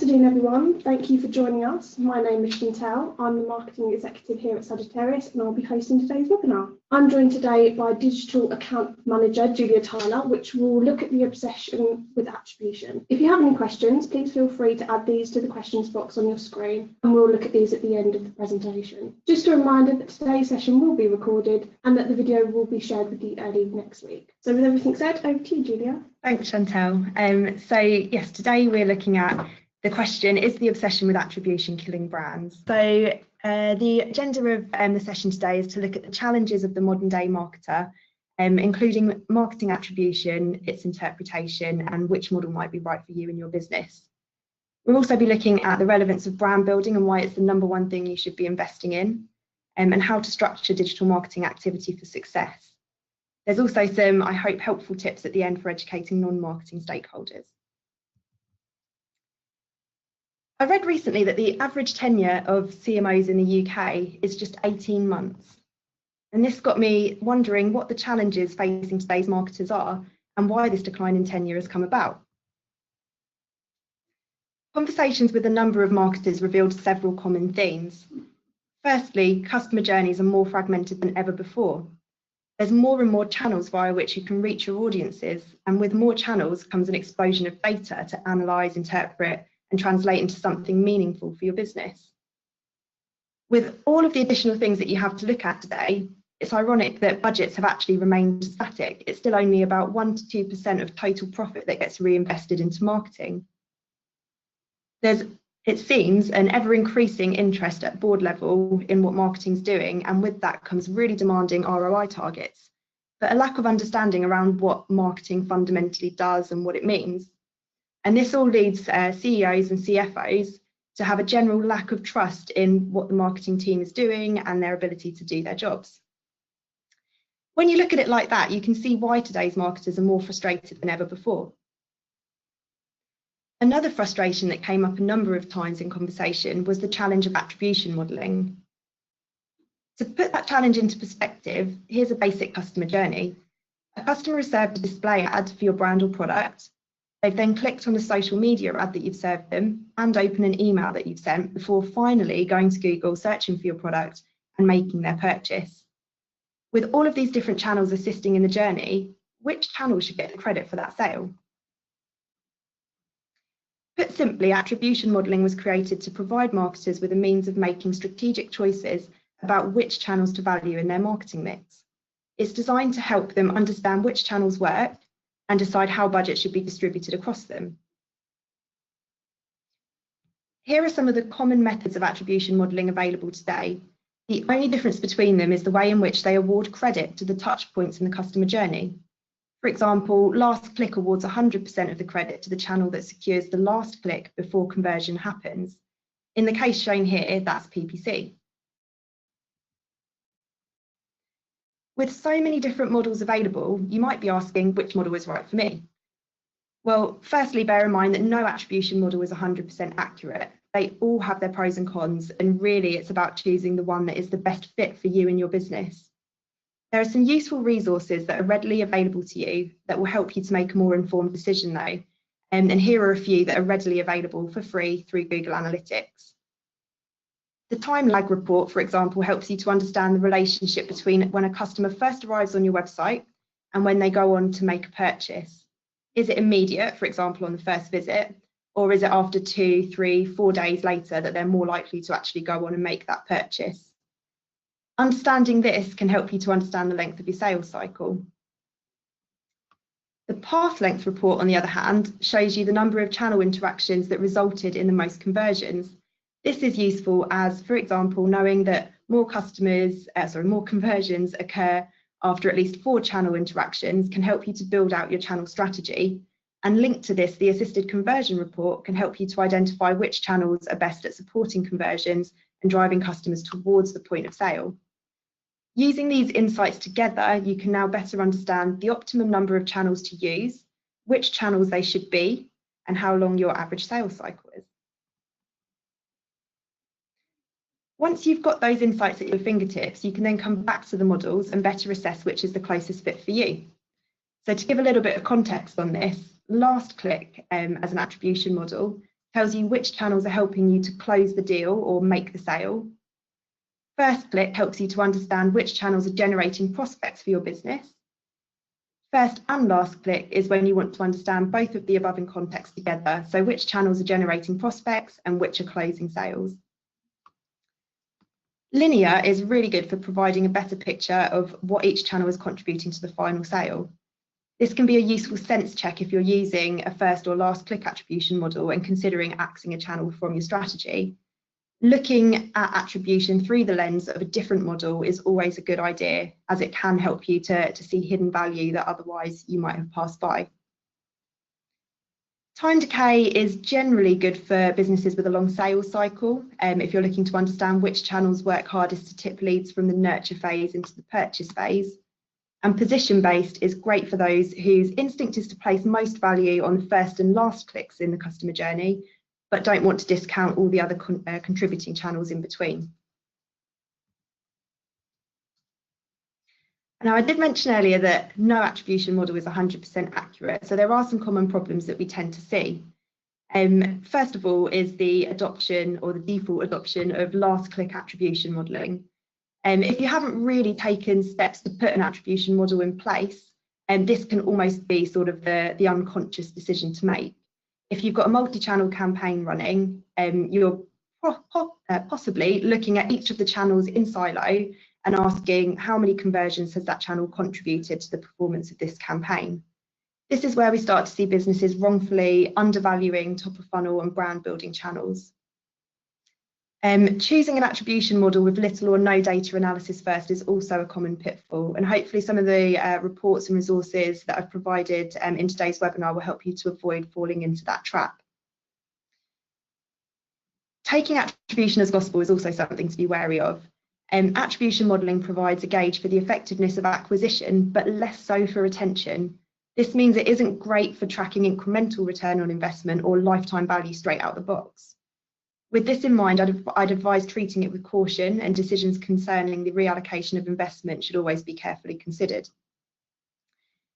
afternoon, everyone. Thank you for joining us. My name is Chantal. I'm the Marketing Executive here at Sagittarius, and I'll be hosting today's webinar. I'm joined today by Digital Account Manager Julia Tyler, which will look at the obsession with attribution. If you have any questions, please feel free to add these to the questions box on your screen, and we'll look at these at the end of the presentation. Just a reminder that today's session will be recorded and that the video will be shared with you early next week. So with everything said, over to you, Julia. Thanks, Chantal. So yes, today we're looking at the question, is the obsession with attribution killing brands? So the agenda of the session today is to look at the challenges of the modern day marketer, including marketing attribution, its interpretation, and which model might be right for you and your business. We'll also be looking at the relevance of brand building and why it's the #1 thing you should be investing in, and how to structure digital marketing activity for success. There's also some, I hope, helpful tips at the end for educating non-marketing stakeholders. I read recently that the average tenure of CMOs in the UK is just 18 months. And this got me wondering what the challenges facing today's marketers are and why this decline in tenure has come about. Conversations with a number of marketers revealed several common themes. Firstly, customer journeys are more fragmented than ever before. There's more and more channels via which you can reach your audiences, and with more channels comes an explosion of data to analyse, interpret, and translate into something meaningful for your business. With all of the additional things that you have to look at today, it's ironic that budgets have actually remained static. It's still only about 1 to 2% of total profit that gets reinvested into marketing. There's, it seems, an ever-increasing interest at board level in what marketing's doing, and with that comes really demanding ROI targets, but a lack of understanding around what marketing fundamentally does and what it means. And this all leads CEOs and CFOs to have a general lack of trust in what the marketing team is doing and their ability to do their jobs. When you look at it like that, you can see why today's marketers are more frustrated than ever before. Another frustration that came up a number of times in conversation was the challenge of attribution modelling. To put that challenge into perspective, here's a basic customer journey. A customer is served a display ad for your brand or product. They've then clicked on the social media ad that you've served them and open an email that you've sent before finally going to Google, searching for your product and making their purchase. With all of these different channels assisting in the journey, which channel should get the credit for that sale? Put simply, attribution modelling was created to provide marketers with a means of making strategic choices about which channels to value in their marketing mix. It's designed to help them understand which channels work and decide how budget should be distributed across them. Here are some of the common methods of attribution modelling available today. The only difference between them is the way in which they award credit to the touch points in the customer journey. For example, last click awards 100% of the credit to the channel that secures the last click before conversion happens. In the case shown here, that's PPC. With so many different models available, you might be asking which model is right for me. Well, firstly, bear in mind that no attribution model is 100% accurate. They all have their pros and cons, and really it's about choosing the one that is the best fit for you and your business. There are some useful resources that are readily available to you that will help you to make a more informed decision though, and here are a few that are readily available for free through Google Analytics. The time lag report, for example, helps you to understand the relationship between when a customer first arrives on your website and when they go on to make a purchase. Is it immediate, for example, on the first visit, or is it after 2, 3, 4 days later that they're more likely to actually go on and make that purchase? Understanding this can help you to understand the length of your sales cycle. The path length report, on the other hand, shows you the number of channel interactions that resulted in the most conversions. This is useful as, for example, knowing that more conversions occur after at least 4 channel interactions can help you to build out your channel strategy. And linked to this, the assisted conversion report can help you to identify which channels are best at supporting conversions and driving customers towards the point of sale. Using these insights together, you can now better understand the optimum number of channels to use, which channels they should be, and how long your average sales cycle is. Once you've got those insights at your fingertips, you can then come back to the models and better assess which is the closest fit for you. So to give a little bit of context on this, last click as an attribution model tells you which channels are helping you to close the deal or make the sale. First click helps you to understand which channels are generating prospects for your business. First and last click is when you want to understand both of the above in context together, so which channels are generating prospects and which are closing sales. Linear is really good for providing a better picture of what each channel is contributing to the final sale. This can be a useful sense check if you're using a first or last click attribution model and considering axing a channel from your strategy. Looking at attribution through the lens of a different model is always a good idea, as it can help you to see hidden value that otherwise you might have passed by. Time decay is generally good for businesses with a long sales cycle, if you're looking to understand which channels work hardest to tip leads from the nurture phase into the purchase phase. And position-based is great for those whose instinct is to place most value on the first and last clicks in the customer journey, but don't want to discount all the other contributing channels in between. Now, I did mention earlier that no attribution model is 100% accurate, so there are some common problems that we tend to see. First of all is the adoption or the default adoption of last click attribution modelling. If you haven't really taken steps to put an attribution model in place, this can almost be sort of the unconscious decision to make. If you've got a multi-channel campaign running, you're possibly looking at each of the channels in silo and asking how many conversions has that channel contributed to the performance of this campaign. This is where we start to see businesses wrongfully undervaluing top of funnel and brand building channels. Choosing an attribution model with little or no data analysis first is also a common pitfall, and hopefully some of the reports and resources that I've provided in today's webinar will help you to avoid falling into that trap. Taking attribution as gospel is also something to be wary of. Attribution modelling provides a gauge for the effectiveness of acquisition, but less so for retention. This means it isn't great for tracking incremental return on investment or lifetime value straight out the box. With this in mind, I'd advise treating it with caution, and decisions concerning the reallocation of investment should always be carefully considered.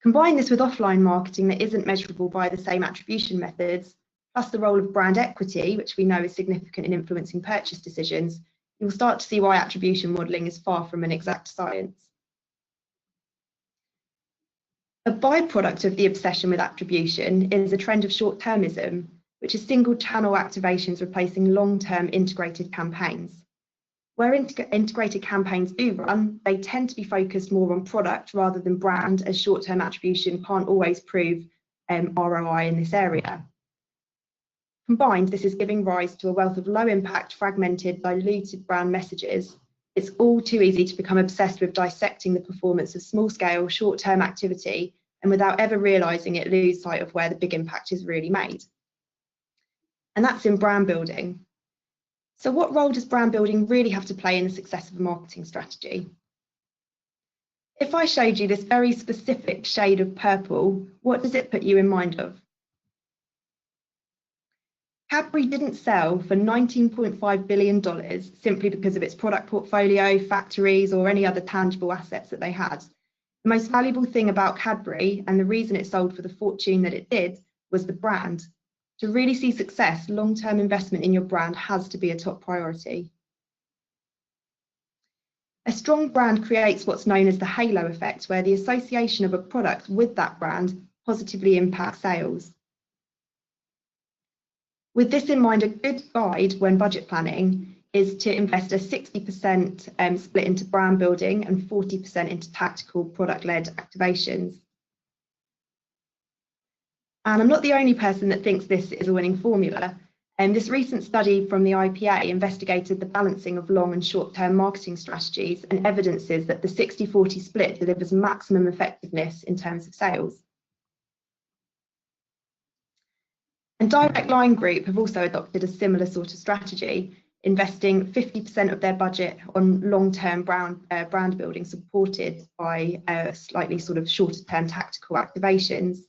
Combine this with offline marketing that isn't measurable by the same attribution methods, plus the role of brand equity, which we know is significant in influencing purchase decisions, you'll start to see why attribution modelling is far from an exact science. A byproduct of the obsession with attribution is a trend of short-termism, which is single channel activations replacing long-term integrated campaigns. Where integrated campaigns do run, they tend to be focused more on product rather than brand, as short-term attribution can't always prove ROI in this area. Combined, this is giving rise to a wealth of low-impact, fragmented, diluted brand messages. It's all too easy to become obsessed with dissecting the performance of small-scale, short-term activity, and without ever realising it, lose sight of where the big impact is really made. And that's in brand building. So what role does brand building really have to play in the success of a marketing strategy? If I showed you this very specific shade of purple, what does it put you in mind of? Cadbury didn't sell for $19.5 billion simply because of its product portfolio, factories, or any other tangible assets that they had. The most valuable thing about Cadbury, and the reason it sold for the fortune that it did, was the brand. To really see success, long-term investment in your brand has to be a top priority. A strong brand creates what's known as the halo effect, where the association of a product with that brand positively impacts sales. With this in mind, a good guide when budget planning is to invest a 60% split into brand building and 40% into tactical product-led activations. And I'm not the only person that thinks this is a winning formula. This recent study from the IPA investigated the balancing of long and short-term marketing strategies and evidences that the 60-40 split delivers maximum effectiveness in terms of sales. And Direct Line Group have also adopted a similar sort of strategy, investing 50% of their budget on long-term brand building, supported by slightly sort of shorter-term tactical activations.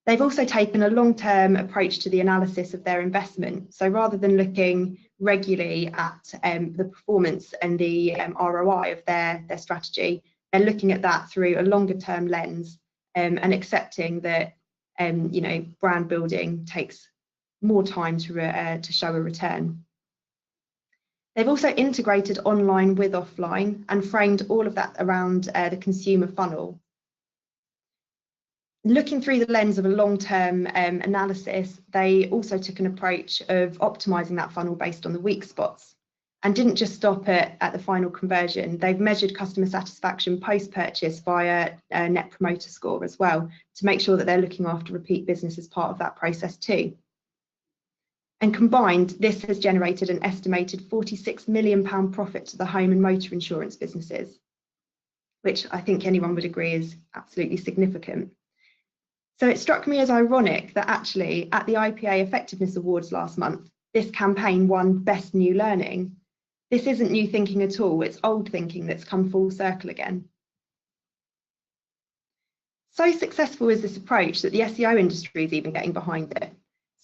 They've also taken a long-term approach to the analysis of their investment. So rather than looking regularly at the performance and the ROI of their strategy, they're looking at that through a longer-term lens and accepting that brand building takes more time to show a return. They've also integrated online with offline and framed all of that around the consumer funnel. Looking through the lens of a long-term analysis, they also took an approach of optimizing that funnel based on the weak spots and didn't just stop at the final conversion. They've measured customer satisfaction post-purchase via a net promoter score as well to make sure that they're looking after repeat business as part of that process too. And combined, this has generated an estimated £46 million profit to the home and motor insurance businesses, which I think anyone would agree is absolutely significant. So it struck me as ironic that actually at the IPA Effectiveness Awards last month, this campaign won Best New Learning. This isn't new thinking at all, it's old thinking that's come full circle again. So successful is this approach that the SEO industry is even getting behind it.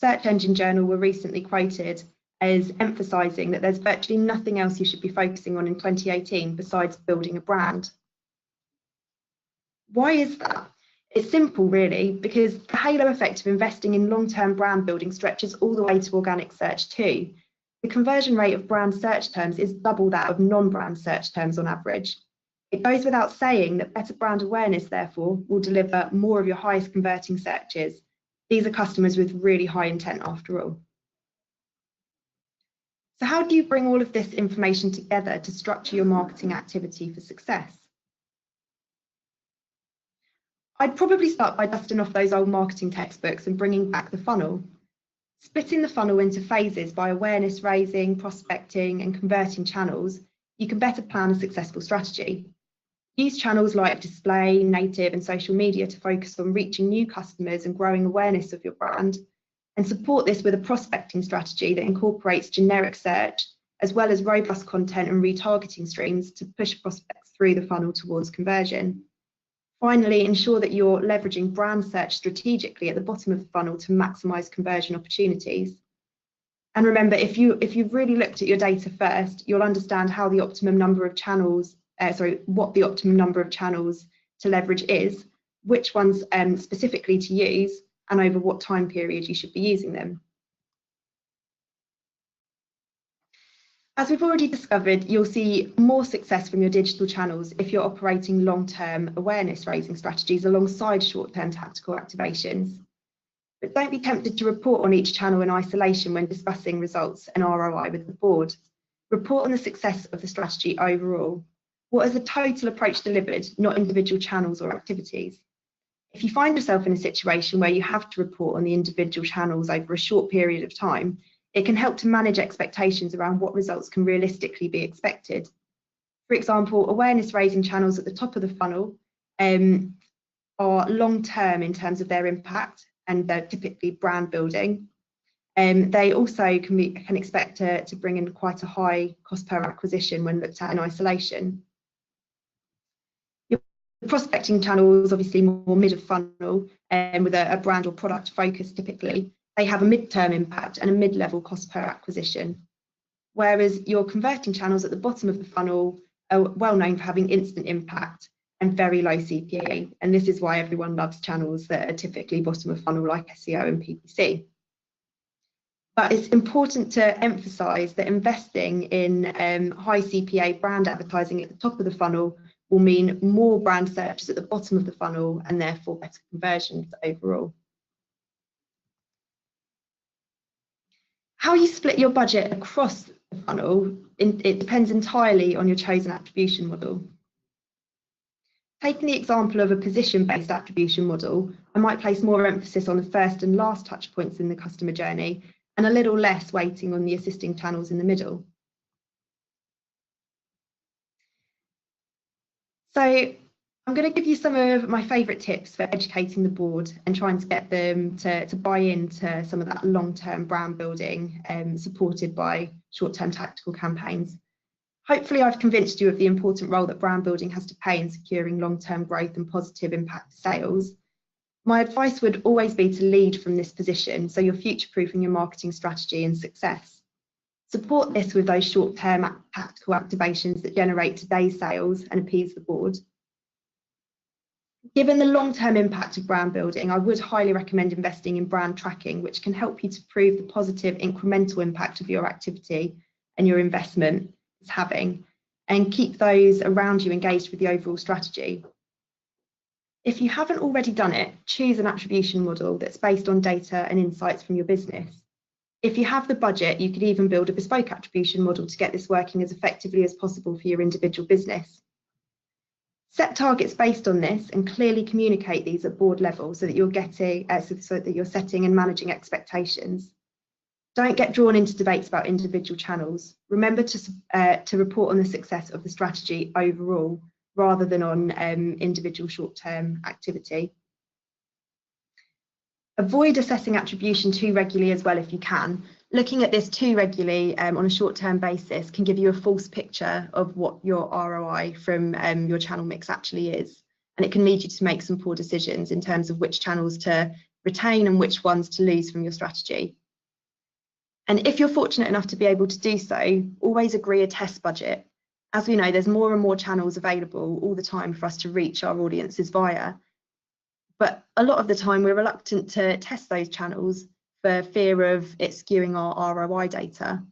Search Engine Journal were recently quoted as emphasising that there's virtually nothing else you should be focusing on in 2018 besides building a brand. Why is that? It's simple really, because the halo effect of investing in long-term brand building stretches all the way to organic search too. The conversion rate of brand search terms is double that of non-brand search terms on average. It goes without saying that better brand awareness, therefore, will deliver more of your highest converting searches. These are customers with really high intent after all. So how do you bring all of this information together to structure your marketing activity for success? I'd probably start by dusting off those old marketing textbooks and bringing back the funnel. Splitting the funnel into phases by awareness raising, prospecting and converting channels, you can better plan a successful strategy. Use channels like display, native and social media to focus on reaching new customers and growing awareness of your brand, and support this with a prospecting strategy that incorporates generic search as well as robust content and retargeting streams to push prospects through the funnel towards conversion. Finally, ensure that you're leveraging brand search strategically at the bottom of the funnel to maximise conversion opportunities. And remember, if you've really looked at your data first, you'll understand how the optimum number of channels, what the optimum number of channels to leverage is, which ones specifically to use, and over what time period you should be using them. As we've already discovered, you'll see more success from your digital channels if you're operating long-term awareness raising strategies alongside short-term tactical activations. But don't be tempted to report on each channel in isolation when discussing results and ROI with the board. Report on the success of the strategy overall. What has the total approach delivered, not individual channels or activities? If you find yourself in a situation where you have to report on the individual channels over a short period of time, it can help to manage expectations around what results can realistically be expected. For example, awareness raising channels at the top of the funnel are long-term in terms of their impact, and they're typically brand building. They also can expect to bring in quite a high cost per acquisition when looked at in isolation. Your prospecting channels, obviously more mid of funnel, with a brand or product focus typically. They have a mid-term impact and a mid-level cost per acquisition. Whereas your converting channels at the bottom of the funnel are well known for having instant impact and very low CPA. And this is why everyone loves channels that are typically bottom of funnel like SEO and PPC. But it's important to emphasize that investing in high CPA brand advertising at the top of the funnel will mean more brand searches at the bottom of the funnel and therefore better conversions overall. How you split your budget across the funnel, it depends entirely on your chosen attribution model. Taking the example of a position-based attribution model, I might place more emphasis on the first and last touch points in the customer journey and a little less weighting on the assisting channels in the middle. So I'm going to give you some of my favourite tips for educating the board and trying to get them to buy into some of that long-term brand building supported by short-term tactical campaigns. Hopefully I've convinced you of the important role that brand building has to play in securing long-term growth and positive impact sales. My advice would always be to lead from this position so you're future-proofing your marketing strategy and success. Support this with those short-term tactical activations that generate today's sales and appease the board. Given the long-term impact of brand building, I would highly recommend investing in brand tracking, which can help you to prove the positive incremental impact of your activity and your investment is having, and keep those around you engaged with the overall strategy. If you haven't already done it, choose an attribution model that's based on data and insights from your business. If you have the budget, you could even build a bespoke attribution model to get this working as effectively as possible for your individual business. Set targets based on this and clearly communicate these at board level so that you're setting and managing expectations. Don't get drawn into debates about individual channels. Remember to report on the success of the strategy overall, rather than on individual short-term activity. Avoid assessing attribution too regularly as well if you can. Looking at this too regularly on a short-term basis can give you a false picture of what your ROI from your channel mix actually is, and it can lead you to make some poor decisions in terms of which channels to retain and which ones to lose from your strategy. And if you're fortunate enough to be able to do so, always agree a test budget. As we know, there's more and more channels available all the time for us to reach our audiences via. But a lot of the time we're reluctant to test those channels for fear of it skewing our ROI data.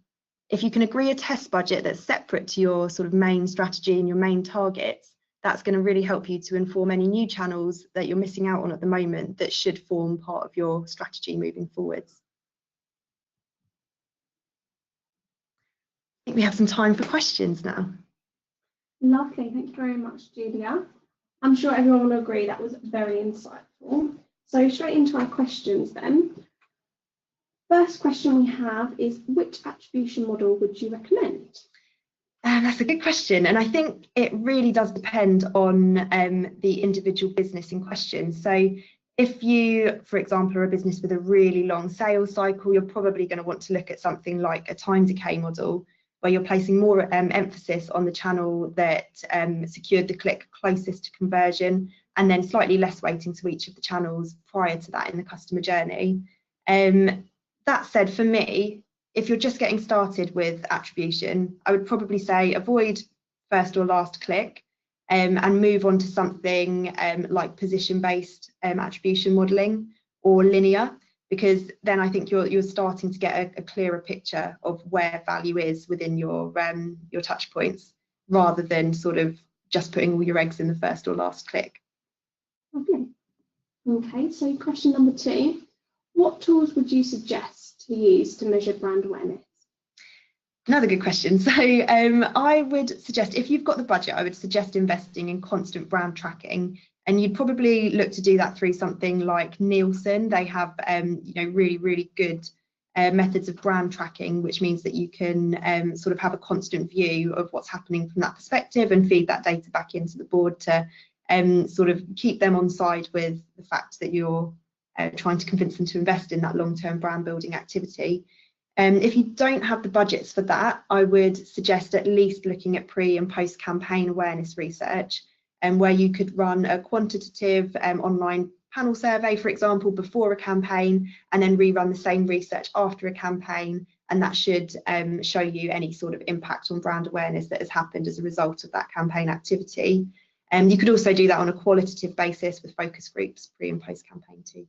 If you can agree a test budget that's separate to your sort of main strategy and your main targets, that's going to really help you to inform any new channels that you're missing out on at the moment that should form part of your strategy moving forwards. I think we have some time for questions now. Lovely, thank you very much, Julia. I'm sure everyone will agree that was very insightful. So straight into our questions then. First question we have is, which attribution model would you recommend? That's a good question, and I think it really does depend on the individual business in question. So if you, for example, are a business with a really long sales cycle, you're probably going to want to look at something like a time decay model, where you're placing more emphasis on the channel that secured the click closest to conversion, and then slightly less weighting to each of the channels prior to that in the customer journey. That said, for me, if you're just getting started with attribution, I would probably say avoid first or last click and move on to something like position-based attribution modelling or linear, because then I think you're starting to get a clearer picture of where value is within your touch points, rather than sort of just putting all your eggs in the first or last click. Okay, so question number 2, what tools would you suggest to use to measure brand awareness? Another good question. So I would suggest, if you've got the budget, I would suggest investing in constant brand tracking. And you'd probably look to do that through something like Nielsen. They have really, really good methods of brand tracking, which means that you can sort of have a constant view of what's happening from that perspective and feed that data back into the board to sort of keep them on side with the fact that you're trying to convince them to invest in that long-term brand building activity. If you don't have the budgets for that, I would suggest at least looking at pre and post campaign awareness research, where you could run a quantitative online panel survey, for example, before a campaign, and then rerun the same research after a campaign, and that should show you any sort of impact on brand awareness that has happened as a result of that campaign activity. You could also do that on a qualitative basis with focus groups pre and post campaign too.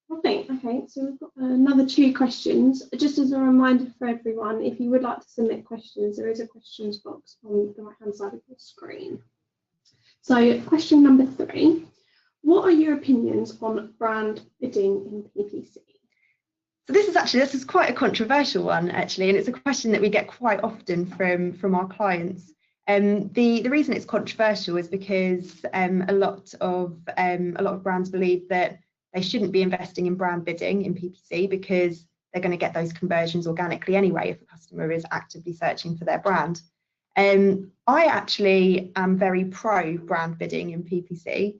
Okay, so we've got another 2 questions. Just as a reminder for everyone, if you would like to submit questions, there is a questions box on the right-hand side of your screen. So question number 3, what are your opinions on brand bidding in PPC? So this is quite a controversial one actually, and it's a question that we get quite often from our clients. The reason it's controversial is because a lot of brands believe that they shouldn't be investing in brand bidding in PPC because they're going to get those conversions organically anyway if a customer is actively searching for their brand. I actually am very pro brand bidding in PPC.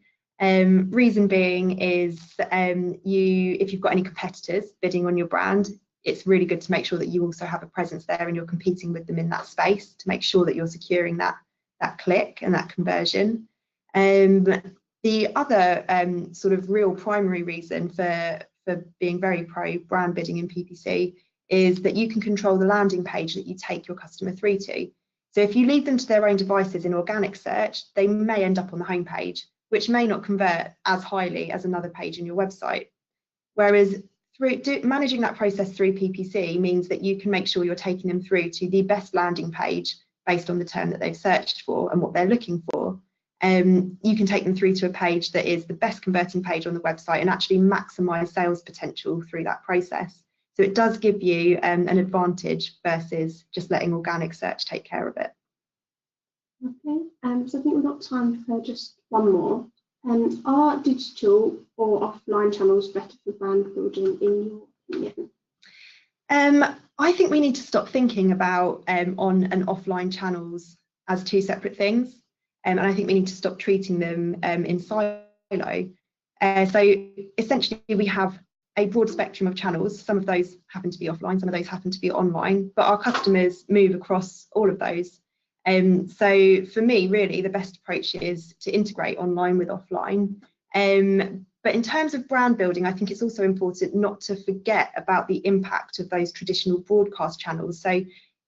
Reason being is if you've got any competitors bidding on your brand, it's really good to make sure that you also have a presence there and you're competing with them in that space to make sure that you're securing that click and that conversion. The other sort of real primary reason for being very pro brand bidding in PPC is that you can control the landing page that you take your customer through to. So if you leave them to their own devices in organic search, they may end up on the homepage, which may not convert as highly as another page in your website. Whereas managing that process through PPC means that you can make sure you're taking them through to the best landing page based on the term that they've searched for and what they're looking for. You can take them through to a page that is the best converting page on the website and actually maximise sales potential through that process. So it does give you an advantage versus just letting organic search take care of it. Okay, so I think we've got time for just one more. Are digital or offline channels better for brand building in your opinion? I think we need to stop thinking about on and offline channels as two separate things. And I think we need to stop treating them in silo. So essentially we have a broad spectrum of channels. Some of those happen to be offline, some of those happen to be online, but our customers move across all of those. So for me, really, the best approach is to integrate online with offline. But in terms of brand building, I think it's also important not to forget about the impact of those traditional broadcast channels. So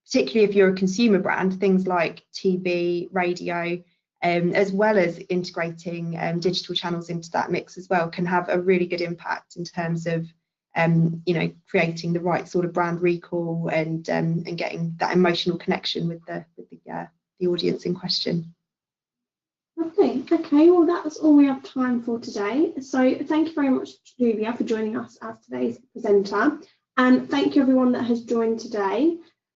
particularly if you're a consumer brand, things like TV, radio, as well as integrating digital channels into that mix as well, can have a really good impact in terms of creating the right sort of brand recall and getting that emotional connection with the audience in question. Okay, well that's all we have time for today. So thank you very much, Julia, for joining us as today's presenter, and thank you everyone that has joined today.